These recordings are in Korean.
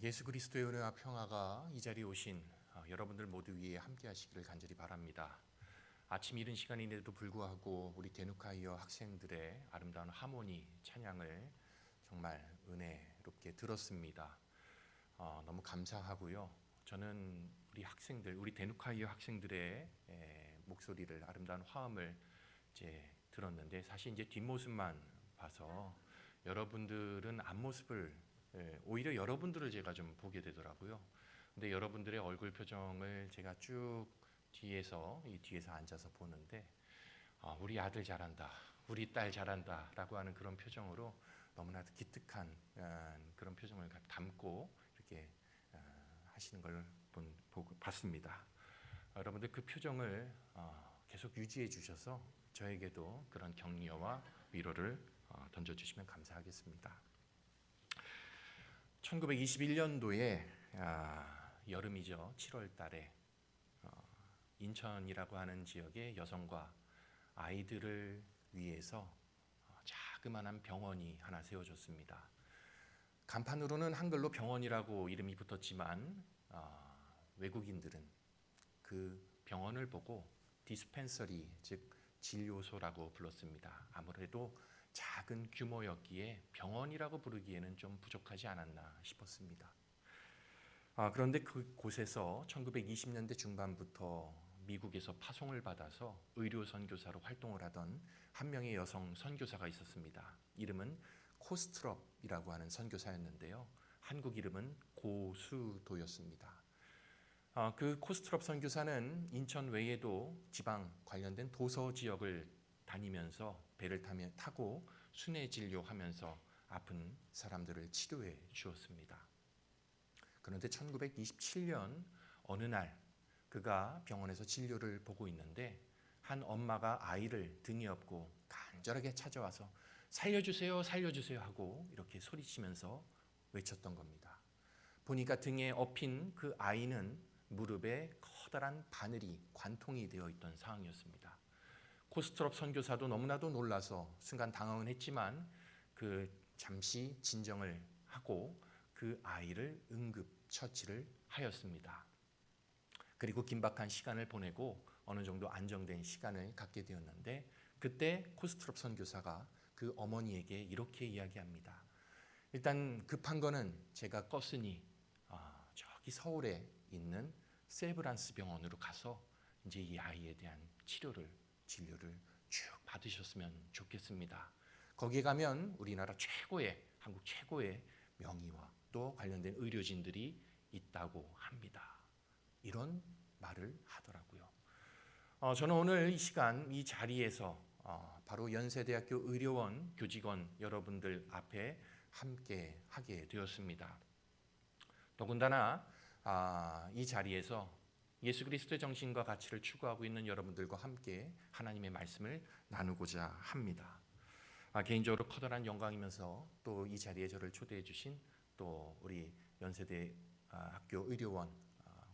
예수 그리스도의 은혜와 평화가 이 자리에 오신 여러분들 모두 위에 함께 하시기를 간절히 바랍니다. 아침 이른 시간인데도 불구하고 우리 데누카이어 학생들의 아름다운 하모니 찬양을 정말 은혜롭게 들었습니다. 너무 감사하고요. 저는 우리 학생들, 우리 데누카이어 학생들의 목소리를, 아름다운 화음을 이제 들었는데, 사실 이제 뒷모습만 봐서 여러분들은 앞모습을, 오히려 여러분들을 제가 좀 보게 되더라고요. 근데 여러분들의 얼굴 표정을 제가 쭉 뒤에서 앉아서 보는데, 우리 아들 잘한다, 우리 딸 잘한다 라고 하는 그런 표정으로 너무나도 기특한 그런 표정을 담고 이렇게 하시는 걸 봤습니다. 여러분들 그 표정을 계속 유지해 주셔서 저에게도 그런 격려와 위로를 던져주시면 감사하겠습니다. 1921년도에 여름이죠. 7월 달에 인천이라고 하는 지역의 여성과 아이들을 위해서 자그마한 병원이 하나 세워졌습니다. 간판으로는 한글로 병원이라고 이름이 붙었지만 외국인들은 그 병원을 보고 디스펜서리, 즉 진료소라고 불렀습니다. 아무래도 작은 규모였기에 병원이라고 부르기에는 좀 부족하지 않았나 싶었습니다. 그런데 그곳에서 1920년대 중반부터 미국에서 파송을 받아서 의료 선교사로 활동을 하던 한 명의 여성 선교사가 있었습니다. 이름은 코스트럽이라고 하는 선교사였는데요. 한국 이름은 고수도였습니다. 그 코스트럽 선교사는 인천 외에도 지방 관련된 도서 지역을 다니면서 배를 타고 순회 진료하면서 아픈 사람들을 치료해 주었습니다. 그런데 1927년 어느 날 그가 병원에서 진료를 보고 있는데 한 엄마가 아이를 등에 업고 간절하게 찾아와서 살려주세요, 살려주세요 하고 이렇게 소리치면서 외쳤던 겁니다. 보니까 등에 업힌 그 아이는 무릎에 커다란 바늘이 관통이 되어 있던 상황이었습니다. 코스트럽 선교사도 너무나도 놀라서 순간 당황은 했지만 잠시 진정을 하고 그 아이를 응급 처치를 하였습니다. 그리고 긴박한 시간을 보내고 어느 정도 안정된 시간을 갖게 되었는데, 그때 코스트럽 선교사가 그 어머니에게 이렇게 이야기합니다. 일단 급한 거는 제가 껐으니 저기 서울에 있는 세브란스 병원으로 가서 이제 이 아이에 대한 진료를 쭉 받으셨으면 좋겠습니다. 거기에 가면 우리나라 한국 최고의 명의와 또 관련된 의료진들이 있다고 합니다. 이런 말을 하더라고요. 저는 오늘 이 시간 이 자리에서 바로 연세대학교 의료원 교직원 여러분들 앞에 함께 하게 되었습니다. 더군다나 이 자리에서 예수 그리스도의 정신과 가치를 추구하고 있는 여러분들과 함께 하나님의 말씀을 나누고자 합니다. 개인적으로 커다란 영광이면서 또 이 자리에 저를 초대해 주신 또 우리 연세대 학교 의료원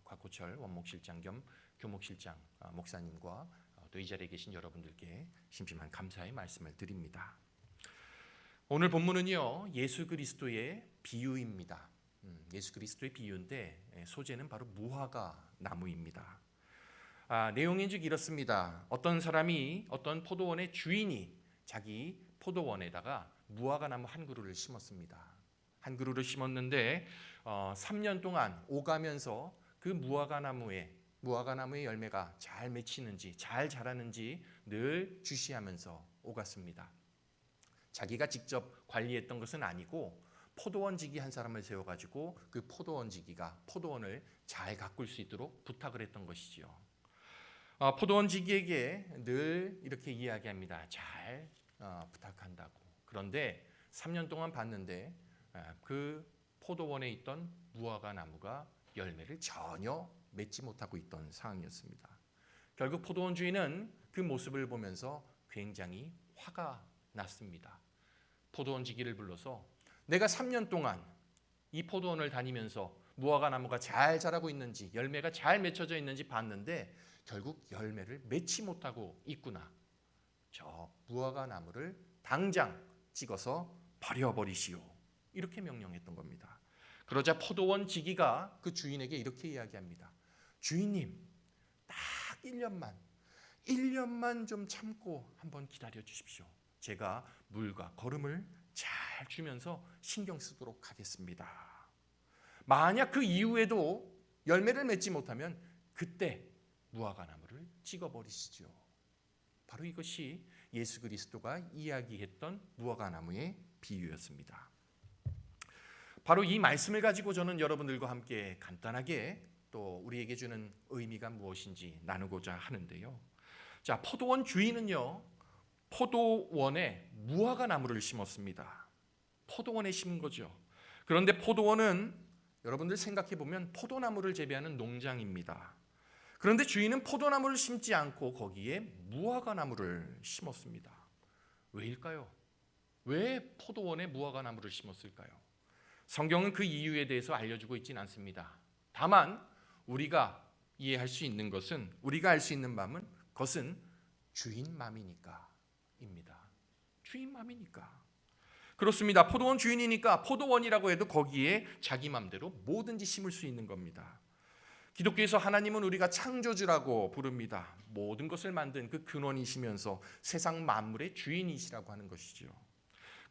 곽고철 원목실장 겸 교목실장 목사님과 또 이 자리에 계신 여러분들께 심심한 감사의 말씀을 드립니다. 오늘 본문은요, 예수 그리스도의 비유입니다. 예수 그리스도의 비유인데 소재는 바로 무화과 나무입니다. 내용인즉 이렇습니다. 어떤 사람이, 어떤 포도원의 주인이 자기 포도원에다가 무화과 나무 한 그루를 심었습니다. 한 그루를 심었는데 3년 동안 오가면서 그 무화과 나무의 열매가 잘 맺히는지, 잘 자라는지 늘 주시하면서 오갔습니다. 자기가 직접 관리했던 것은 아니고 포도원지기 한 사람을 세워가지고 그 포도원지기가 포도원을 잘 가꿀 수 있도록 부탁을 했던 것이지요. 포도원지기에게 늘 이렇게 이야기합니다. 잘 부탁한다고. 그런데 3년 동안 봤는데 그 포도원에 있던 무화과 나무가 열매를 전혀 맺지 못하고 있던 상황이었습니다. 결국 포도원 주인은 그 모습을 보면서 굉장히 화가 났습니다. 포도원지기를 불러서 내가 3년 동안 이 포도원을 다니면서 무화과 나무가 잘 자라고 있는지, 열매가 잘 맺혀져 있는지 봤는데 결국 열매를 맺지 못하고 있구나. 저 무화과 나무를 당장 찍어서 버려버리시오. 이렇게 명령했던 겁니다. 그러자 포도원 지기가 그 주인에게 이렇게 이야기합니다. 주인님, 딱 1년만 좀 참고 한번 기다려 주십시오. 제가 물과 거름을 잘 주면서 신경 쓰도록 하겠습니다. 만약 그 이후에도 열매를 맺지 못하면 그때 무화과나무를 찍어버리시죠. 바로 이것이 예수 그리스도가 이야기했던 무화과나무의 비유였습니다. 바로 이 말씀을 가지고 저는 여러분들과 함께 간단하게 또 우리에게 주는 의미가 무엇인지 나누고자 하는데요. 자, 포도원 주인은요, 포도원에 무화과나무를 심었습니다. 포도원에 심은 거죠. 그런데 포도원은 여러분들 생각해 보면 포도나무를 재배하는 농장입니다. 그런데 주인은 포도나무를 심지 않고 거기에 무화과나무를 심었습니다. 왜일까요? 왜 포도원에 무화과나무를 심었을까요? 성경은 그 이유에 대해서 알려주고 있지는 않습니다. 다만 우리가 이해할 수 있는 것은, 우리가 알 수 있는 마음은 그것은 주인 마음이니까입니다. 주인 마음이니까. 그렇습니다. 포도원 주인이니까 포도원이라고 해도 거기에 자기 마음대로 뭐든지 심을 수 있는 겁니다. 기독교에서 하나님은 우리가 창조주라고 부릅니다. 모든 것을 만든 그 근원이시면서 세상 만물의 주인이시라고 하는 것이죠.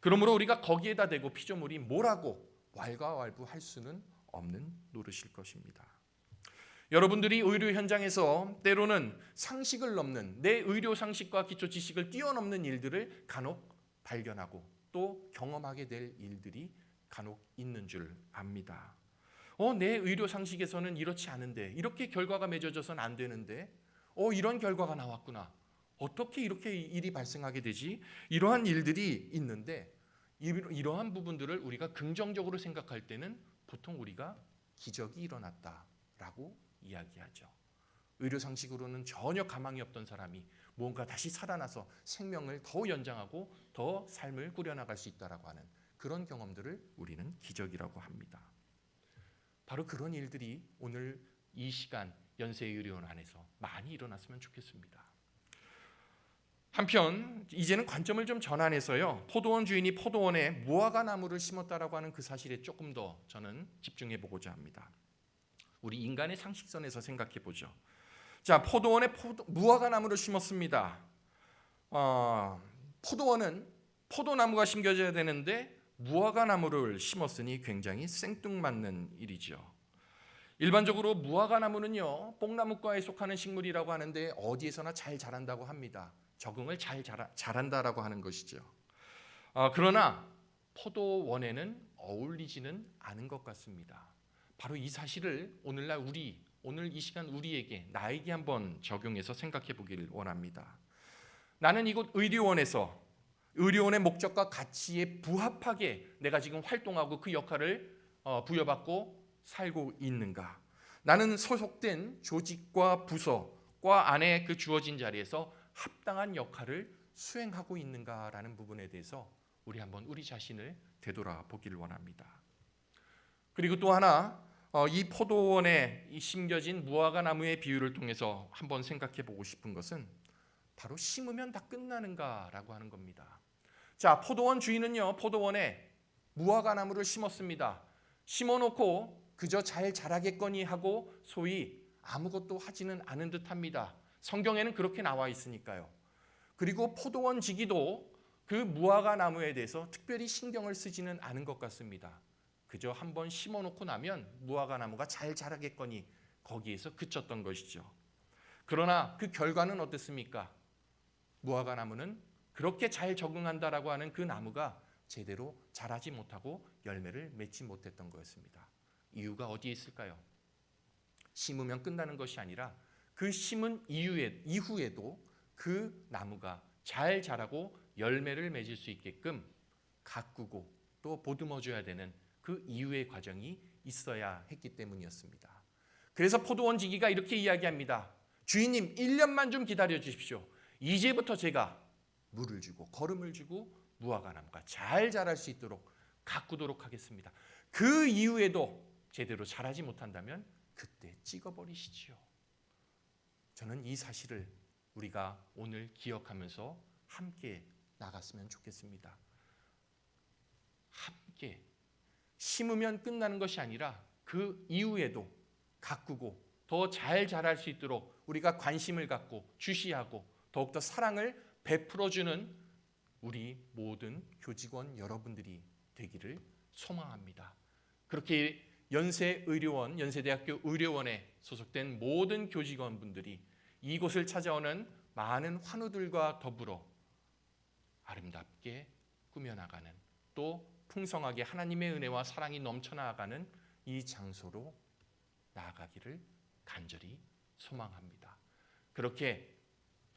그러므로 우리가 거기에다 대고 피조물이 뭐라고 왈가왈부할 수는 없는 노릇일 것입니다. 여러분들이 의료 현장에서 때로는 상식을 넘는, 내 의료 상식과 기초 지식을 뛰어넘는 일들을 간혹 발견하고 또 경험하게 될 일들이 간혹 있는 줄 압니다. 내 의료 상식에서는 이렇지 않은데, 이렇게 결과가 맺어져서는 안 되는데, 이런 결과가 나왔구나. 어떻게 이렇게 일이 발생하게 되지? 이러한 일들이 있는데, 이러한 부분들을 우리가 긍정적으로 생각할 때는 보통 우리가 기적이 일어났다라고 이야기하죠. 의료 상식으로는 전혀 가망이 없던 사람이 뭔가 다시 살아나서 생명을 더 연장하고 더 삶을 꾸려나갈 수 있다라고 하는 그런 경험들을 우리는 기적이라고 합니다. 바로 그런 일들이 오늘 이 시간 연세의료원 안에서 많이 일어났으면 좋겠습니다. 한편 이제는 관점을 좀 전환해서요, 포도원 주인이 포도원에 무화과나무를 심었다라고 하는 그 사실에 조금 더 저는 집중해 보고자 합니다. 우리 인간의 상식선에서 생각해 보죠. 자, 포도원에 무화과나무를 심었습니다. 포도원은 포도나무가 심겨져야 되는데 무화과나무를 심었으니 굉장히 생뚱맞는 일이죠. 일반적으로 무화과나무는요, 뽕나무과에 속하는 식물이라고 하는데 어디에서나 잘 자란다고 합니다. 적응을 잘 잘한다라고 하는 것이죠. 그러나 포도원에는 어울리지는 않은 것 같습니다. 바로 이 사실을 오늘 이 시간 우리에게, 나에게 한번 적용해서 생각해 보기를 원합니다. 나는 이곳 의료원의 목적과 가치에 부합하게 내가 지금 활동하고 그 역할을 부여받고 살고 있는가? 나는 소속된 조직과 부서과 안에 그 주어진 자리에서 합당한 역할을 수행하고 있는가라는 부분에 대해서 우리 한번 우리 자신을 되돌아보기를 원합니다. 그리고 또 하나, 이 포도원에 심겨진 무화과나무의 비유를 통해서 한번 생각해 보고 싶은 것은 바로 심으면 다 끝나는가라고 하는 겁니다. 자, 포도원 주인은요, 포도원에 무화과나무를 심었습니다. 심어놓고 그저 잘 자라겠거니 하고 소위 아무것도 하지는 않은 듯합니다. 성경에는 그렇게 나와 있으니까요. 그리고 포도원 지기도 그 무화과나무에 대해서 특별히 신경을 쓰지는 않은 것 같습니다. 그저 한번 심어놓고 나면 무화과나무가 잘 자라겠거니 거기에서 그쳤던 것이죠. 그러나 그 결과는 어땠습니까? 무화과나무는 그렇게 잘 적응한다라고 하는 그 나무가 제대로 자라지 못하고 열매를 맺지 못했던 거였습니다. 이유가 어디에 있을까요? 심으면 끝나는 것이 아니라 그 심은 이후에도 그 나무가 잘 자라고 열매를 맺을 수 있게끔 가꾸고 또 보듬어줘야 되는 그 이후의 과정이 있어야 했기 때문이었습니다. 그래서 포도원 지기가 이렇게 이야기합니다. 주인님, 1년만 좀 기다려 주십시오. 이제부터 제가 물을 주고 거름을 주고 무화과나무가 잘 자랄 수 있도록 가꾸도록 하겠습니다. 그 이후에도 제대로 자라지 못한다면 그때 찍어버리시지요. 저는 이 사실을 우리가 오늘 기억하면서 함께 나갔으면 좋겠습니다. 함께 심으면 끝나는 것이 아니라 그 이후에도 가꾸고 더 잘 자랄 수 있도록 우리가 관심을 갖고 주시하고 더욱더 사랑을 베풀어주는 우리 모든 교직원 여러분들이 되기를 소망합니다. 그렇게 연세대학교 의료원에 소속된 모든 교직원분들이 이곳을 찾아오는 많은 환우들과 더불어 아름답게 꾸며나가는, 또 풍성하게 하나님의 은혜와 사랑이 넘쳐나가는 이 장소로 나아가기를 간절히 소망합니다. 그렇게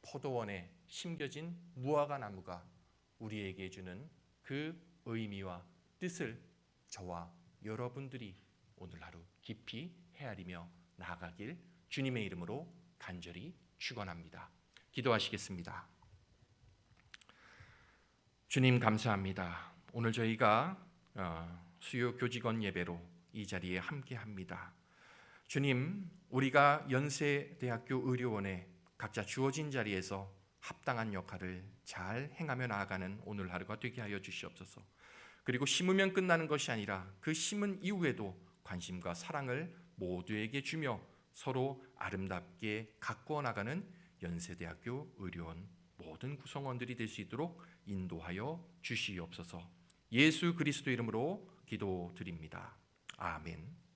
포도원에 심겨진 무화과 나무가 우리에게 주는 그 의미와 뜻을 저와 여러분들이 오늘 하루 깊이 헤아리며 나아가길 주님의 이름으로 간절히 축원합니다. 기도하시겠습니다. 주님 감사합니다. 오늘 저희가 수요 교직원 예배로 이 자리에 함께합니다. 주님, 우리가 연세대학교 의료원에 각자 주어진 자리에서 합당한 역할을 잘 행하며 나아가는 오늘 하루가 되게 하여 주시옵소서. 그리고 심으면 끝나는 것이 아니라 그 심은 이후에도 관심과 사랑을 모두에게 주며 서로 아름답게 가꾸어 나가는 연세대학교 의료원 모든 구성원들이 될 수 있도록 인도하여 주시옵소서. 예수 그리스도 이름으로 기도드립니다. 아멘.